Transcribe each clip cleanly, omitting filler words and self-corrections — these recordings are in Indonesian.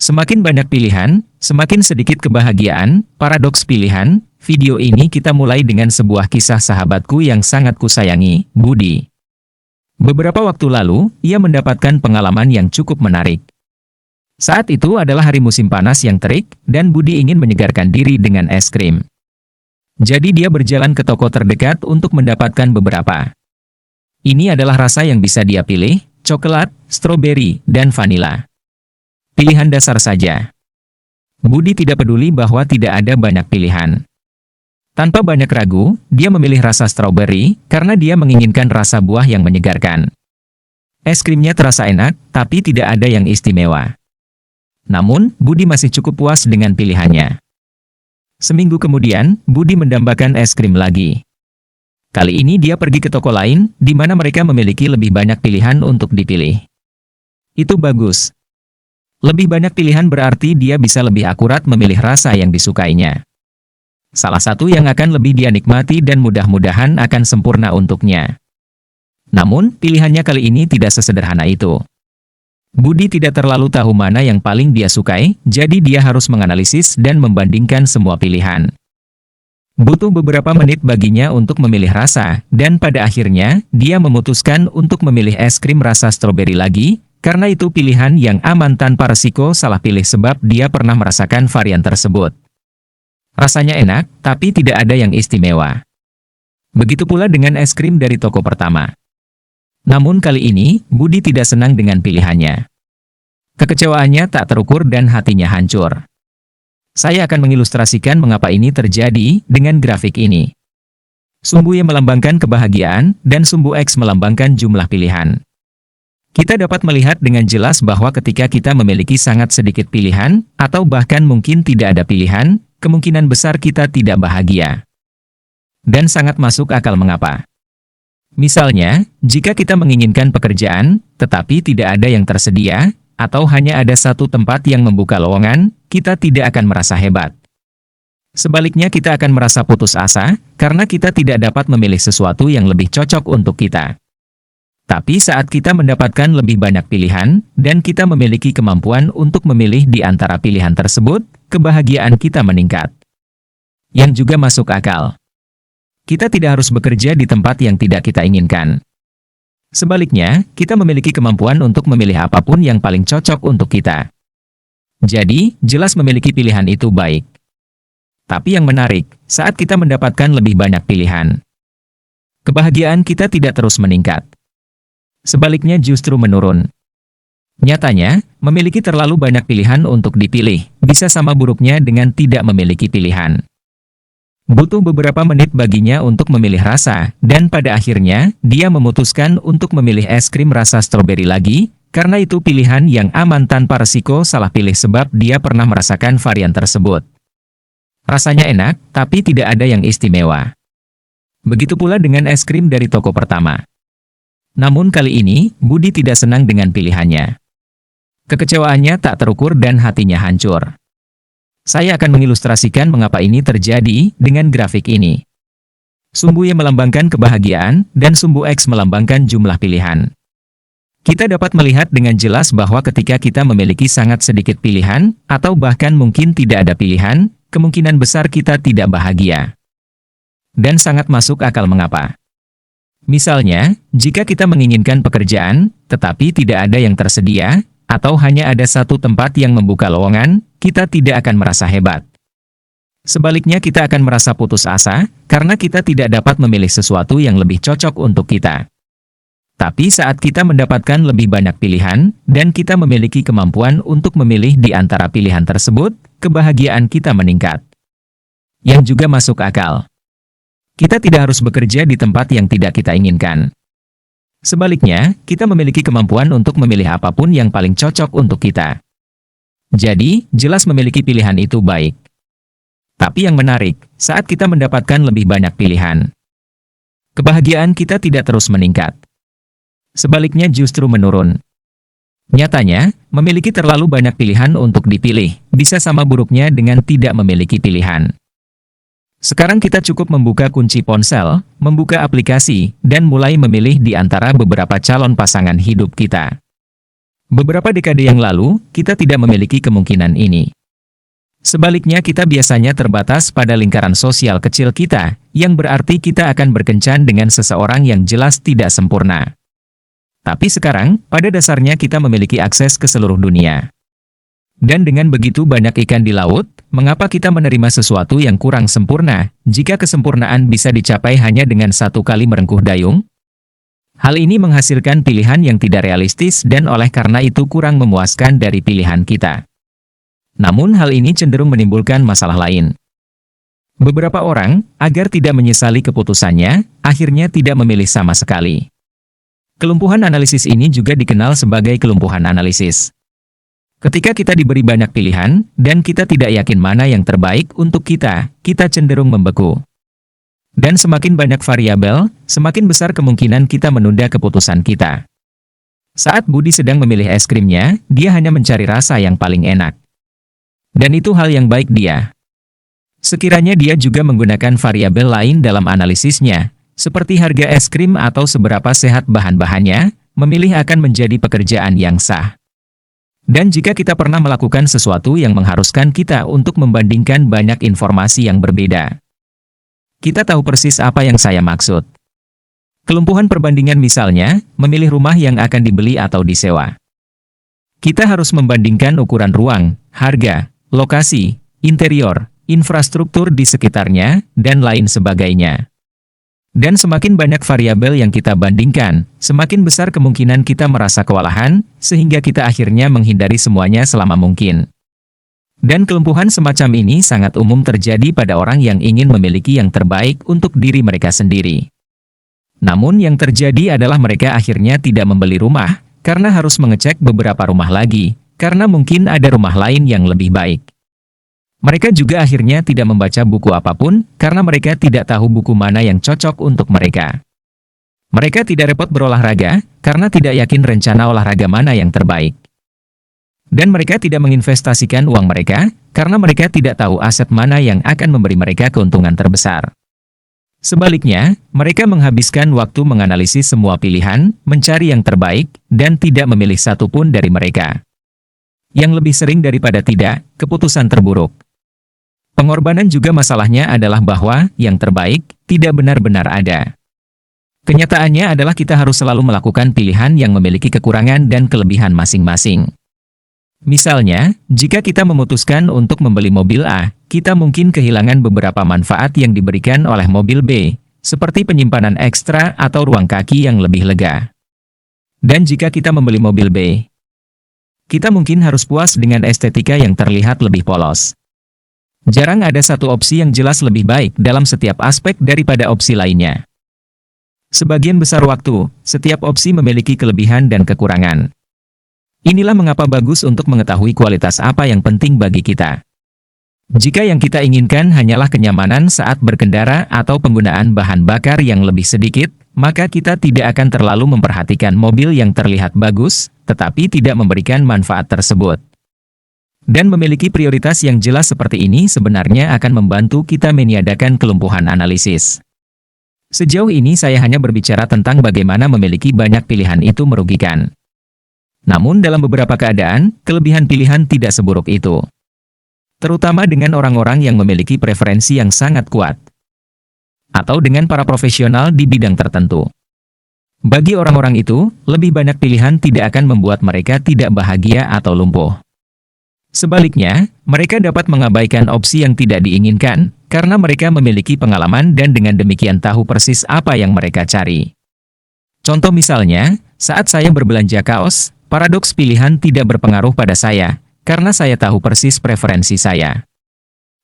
Semakin banyak pilihan, semakin sedikit kebahagiaan. Paradoks pilihan. Video ini kita mulai dengan sebuah kisah sahabatku yang sangat kusayangi, Budi. Beberapa waktu lalu, ia mendapatkan pengalaman yang cukup menarik. Saat itu adalah hari musim panas yang terik, dan Budi ingin menyegarkan diri dengan es krim. Jadi dia berjalan ke toko terdekat untuk mendapatkan beberapa. Ini adalah rasa yang bisa dia pilih, coklat, stroberi, dan vanila. Pilihan dasar saja. Budi tidak peduli bahwa tidak ada banyak pilihan. Tanpa banyak ragu, dia memilih rasa stroberi karena dia menginginkan rasa buah yang menyegarkan. Es krimnya terasa enak, tapi tidak ada yang istimewa. Namun, Budi masih cukup puas dengan pilihannya. Seminggu kemudian, Budi mendambakan es krim lagi. Kali ini dia pergi ke toko lain, di mana mereka memiliki lebih banyak pilihan untuk dipilih. Itu bagus. Lebih banyak pilihan berarti dia bisa lebih akurat memilih rasa yang disukainya. Salah satu yang akan lebih dia nikmati dan mudah-mudahan akan sempurna untuknya. Namun, pilihannya kali ini tidak sesederhana itu. Budi tidak terlalu tahu mana yang paling dia sukai, jadi dia harus menganalisis dan membandingkan semua pilihan. Butuh beberapa menit baginya untuk memilih rasa, dan pada akhirnya, dia memutuskan untuk memilih es krim rasa stroberi lagi, karena itu pilihan yang aman tanpa resiko salah pilih sebab dia pernah merasakan varian tersebut. Rasanya enak, tapi tidak ada yang istimewa. Begitu pula dengan es krim dari toko pertama. Namun kali ini, Budi tidak senang dengan pilihannya. Kekecewaannya tak terukur dan hatinya hancur. Saya akan mengilustrasikan mengapa ini terjadi dengan grafik ini. Sumbu Y melambangkan kebahagiaan, dan sumbu X melambangkan jumlah pilihan. Kita dapat melihat dengan jelas bahwa ketika kita memiliki sangat sedikit pilihan, atau bahkan mungkin tidak ada pilihan, kemungkinan besar kita tidak bahagia. Dan sangat masuk akal mengapa. Misalnya, jika kita menginginkan pekerjaan, tetapi tidak ada yang tersedia, atau hanya ada satu tempat yang membuka lowongan, kita tidak akan merasa hebat. Sebaliknya kita akan merasa putus asa, karena kita tidak dapat memilih sesuatu yang lebih cocok untuk kita. Tapi saat kita mendapatkan lebih banyak pilihan, dan kita memiliki kemampuan untuk memilih di antara pilihan tersebut, kebahagiaan kita meningkat. Yang juga masuk akal. Kita tidak harus bekerja di tempat yang tidak kita inginkan. Sebaliknya, kita memiliki kemampuan untuk memilih apapun yang paling cocok untuk kita. Jadi, jelas memiliki pilihan itu baik. Tapi yang menarik, saat kita mendapatkan lebih banyak pilihan, kebahagiaan kita tidak terus meningkat. Sebaliknya justru menurun. Nyatanya, memiliki terlalu banyak pilihan untuk dipilih, bisa sama buruknya dengan tidak memiliki pilihan. Butuh beberapa menit baginya untuk memilih rasa, dan pada akhirnya, dia memutuskan untuk memilih es krim rasa stroberi lagi, karena itu pilihan yang aman tanpa resiko salah pilih sebab dia pernah merasakan varian tersebut. Rasanya enak, tapi tidak ada yang istimewa. Begitu pula dengan es krim dari toko pertama. Namun kali ini, Budi tidak senang dengan pilihannya. Kekecewaannya tak terukur dan hatinya hancur. Saya akan mengilustrasikan mengapa ini terjadi dengan grafik ini. Sumbu Y melambangkan kebahagiaan, dan sumbu X melambangkan jumlah pilihan. Kita dapat melihat dengan jelas bahwa ketika kita memiliki sangat sedikit pilihan, atau bahkan mungkin tidak ada pilihan, kemungkinan besar kita tidak bahagia. Dan sangat masuk akal mengapa. Misalnya, jika kita menginginkan pekerjaan, tetapi tidak ada yang tersedia, atau hanya ada satu tempat yang membuka lowongan, kita tidak akan merasa hebat. Sebaliknya kita akan merasa putus asa, karena kita tidak dapat memilih sesuatu yang lebih cocok untuk kita. Tapi saat kita mendapatkan lebih banyak pilihan, dan kita memiliki kemampuan untuk memilih di antara pilihan tersebut, kebahagiaan kita meningkat. Yang juga masuk akal. Kita tidak harus bekerja di tempat yang tidak kita inginkan. Sebaliknya, kita memiliki kemampuan untuk memilih apapun yang paling cocok untuk kita. Jadi, jelas memiliki pilihan itu baik. Tapi yang menarik, saat kita mendapatkan lebih banyak pilihan, kebahagiaan kita tidak terus meningkat. Sebaliknya justru menurun. Nyatanya, memiliki terlalu banyak pilihan untuk dipilih, bisa sama buruknya dengan tidak memiliki pilihan. Sekarang kita cukup membuka kunci ponsel, membuka aplikasi, dan mulai memilih di antara beberapa calon pasangan hidup kita. Beberapa dekade yang lalu, kita tidak memiliki kemungkinan ini. Sebaliknya kita biasanya terbatas pada lingkaran sosial kecil kita, yang berarti kita akan berkencan dengan seseorang yang jelas tidak sempurna. Tapi sekarang, pada dasarnya kita memiliki akses ke seluruh dunia. Dan dengan begitu banyak ikan di laut, mengapa kita menerima sesuatu yang kurang sempurna, jika kesempurnaan bisa dicapai hanya dengan satu kali merengkuh dayung? Hal ini menghasilkan pilihan yang tidak realistis dan oleh karena itu kurang memuaskan dari pilihan kita. Namun hal ini cenderung menimbulkan masalah lain. Beberapa orang, agar tidak menyesali keputusannya, akhirnya tidak memilih sama sekali. Kelumpuhan analisis ini juga dikenal sebagai kelumpuhan analisis. Ketika kita diberi banyak pilihan, dan kita tidak yakin mana yang terbaik untuk kita, kita cenderung membeku. Dan semakin banyak variabel, semakin besar kemungkinan kita menunda keputusan kita. Saat Budi sedang memilih es krimnya, dia hanya mencari rasa yang paling enak. Dan itu hal yang baik dia. Sekiranya dia juga menggunakan variabel lain dalam analisisnya, seperti harga es krim atau seberapa sehat bahan-bahannya, memilih akan menjadi pekerjaan yang sah. Dan jika kita pernah melakukan sesuatu yang mengharuskan kita untuk membandingkan banyak informasi yang berbeda, kita tahu persis apa yang saya maksud. Kelumpuhan perbandingan misalnya, memilih rumah yang akan dibeli atau disewa. Kita harus membandingkan ukuran ruang, harga, lokasi, interior, infrastruktur di sekitarnya, dan lain sebagainya. Dan semakin banyak variabel yang kita bandingkan, semakin besar kemungkinan kita merasa kewalahan, sehingga kita akhirnya menghindari semuanya selama mungkin. Dan kelumpuhan semacam ini sangat umum terjadi pada orang yang ingin memiliki yang terbaik untuk diri mereka sendiri. Namun yang terjadi adalah mereka akhirnya tidak membeli rumah, karena harus mengecek beberapa rumah lagi, karena mungkin ada rumah lain yang lebih baik. Mereka juga akhirnya tidak membaca buku apapun, karena mereka tidak tahu buku mana yang cocok untuk mereka. Mereka tidak repot berolahraga, karena tidak yakin rencana olahraga mana yang terbaik. Dan mereka tidak menginvestasikan uang mereka, karena mereka tidak tahu aset mana yang akan memberi mereka keuntungan terbesar. Sebaliknya, mereka menghabiskan waktu menganalisis semua pilihan, mencari yang terbaik, dan tidak memilih satu pun dari mereka. Yang lebih sering daripada tidak, keputusan terburuk. Pengorbanan juga masalahnya adalah bahwa yang terbaik tidak benar-benar ada. Kenyataannya adalah kita harus selalu melakukan pilihan yang memiliki kekurangan dan kelebihan masing-masing. Misalnya, jika kita memutuskan untuk membeli mobil A, kita mungkin kehilangan beberapa manfaat yang diberikan oleh mobil B, seperti penyimpanan ekstra atau ruang kaki yang lebih lega. Dan jika kita membeli mobil B, kita mungkin harus puas dengan estetika yang terlihat lebih polos. Jarang ada satu opsi yang jelas lebih baik dalam setiap aspek daripada opsi lainnya. Sebagian besar waktu, setiap opsi memiliki kelebihan dan kekurangan. Inilah mengapa bagus untuk mengetahui kualitas apa yang penting bagi kita. Jika yang kita inginkan hanyalah kenyamanan saat berkendara atau penggunaan bahan bakar yang lebih sedikit, maka kita tidak akan terlalu memperhatikan mobil yang terlihat bagus, tetapi tidak memberikan manfaat tersebut. Dan memiliki prioritas yang jelas seperti ini sebenarnya akan membantu kita meniadakan kelumpuhan analisis. Sejauh ini saya hanya berbicara tentang bagaimana memiliki banyak pilihan itu merugikan. Namun dalam beberapa keadaan, kelebihan pilihan tidak seburuk itu. Terutama dengan orang-orang yang memiliki preferensi yang sangat kuat. Atau dengan para profesional di bidang tertentu. Bagi orang-orang itu, lebih banyak pilihan tidak akan membuat mereka tidak bahagia atau lumpuh. Sebaliknya, mereka dapat mengabaikan opsi yang tidak diinginkan, karena mereka memiliki pengalaman dan dengan demikian tahu persis apa yang mereka cari. Contoh misalnya, saat saya berbelanja kaos, paradoks pilihan tidak berpengaruh pada saya, karena saya tahu persis preferensi saya.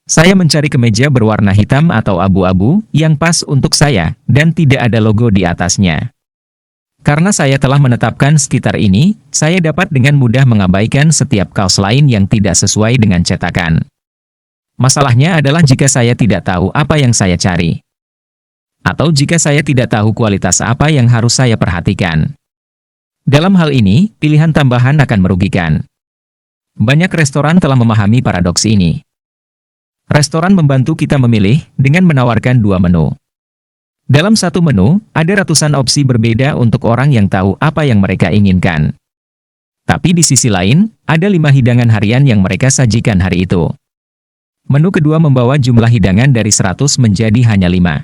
Saya mencari kemeja berwarna hitam atau abu-abu yang pas untuk saya, dan tidak ada logo di atasnya. Karena saya telah menetapkan sekitar ini, saya dapat dengan mudah mengabaikan setiap kaos lain yang tidak sesuai dengan cetakan. Masalahnya adalah jika saya tidak tahu apa yang saya cari. Atau jika saya tidak tahu kualitas apa yang harus saya perhatikan. Dalam hal ini, pilihan tambahan akan merugikan. Banyak restoran telah memahami paradoks ini. Restoran membantu kita memilih dengan menawarkan dua menu. Dalam satu menu, ada ratusan opsi berbeda untuk orang yang tahu apa yang mereka inginkan. Tapi di sisi lain, ada 5 hidangan harian yang mereka sajikan hari itu. Menu kedua membawa jumlah hidangan dari 100 menjadi hanya 5.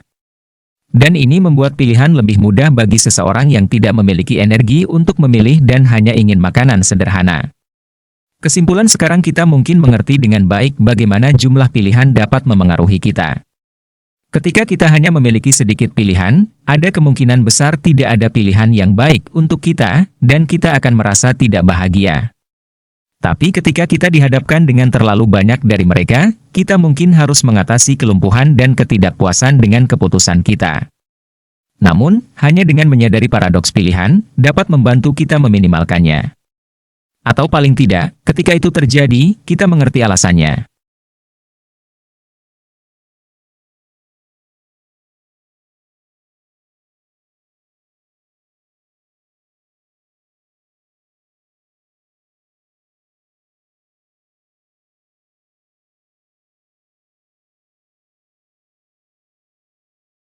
Dan ini membuat pilihan lebih mudah bagi seseorang yang tidak memiliki energi untuk memilih dan hanya ingin makanan sederhana. Kesimpulan sekarang kita mungkin mengerti dengan baik bagaimana jumlah pilihan dapat memengaruhi kita. Ketika kita hanya memiliki sedikit pilihan, ada kemungkinan besar tidak ada pilihan yang baik untuk kita, dan kita akan merasa tidak bahagia. Tapi ketika kita dihadapkan dengan terlalu banyak dari mereka, kita mungkin harus mengatasi kelumpuhan dan ketidakpuasan dengan keputusan kita. Namun, hanya dengan menyadari paradoks pilihan, dapat membantu kita meminimalkannya. Atau paling tidak, ketika itu terjadi, kita mengerti alasannya.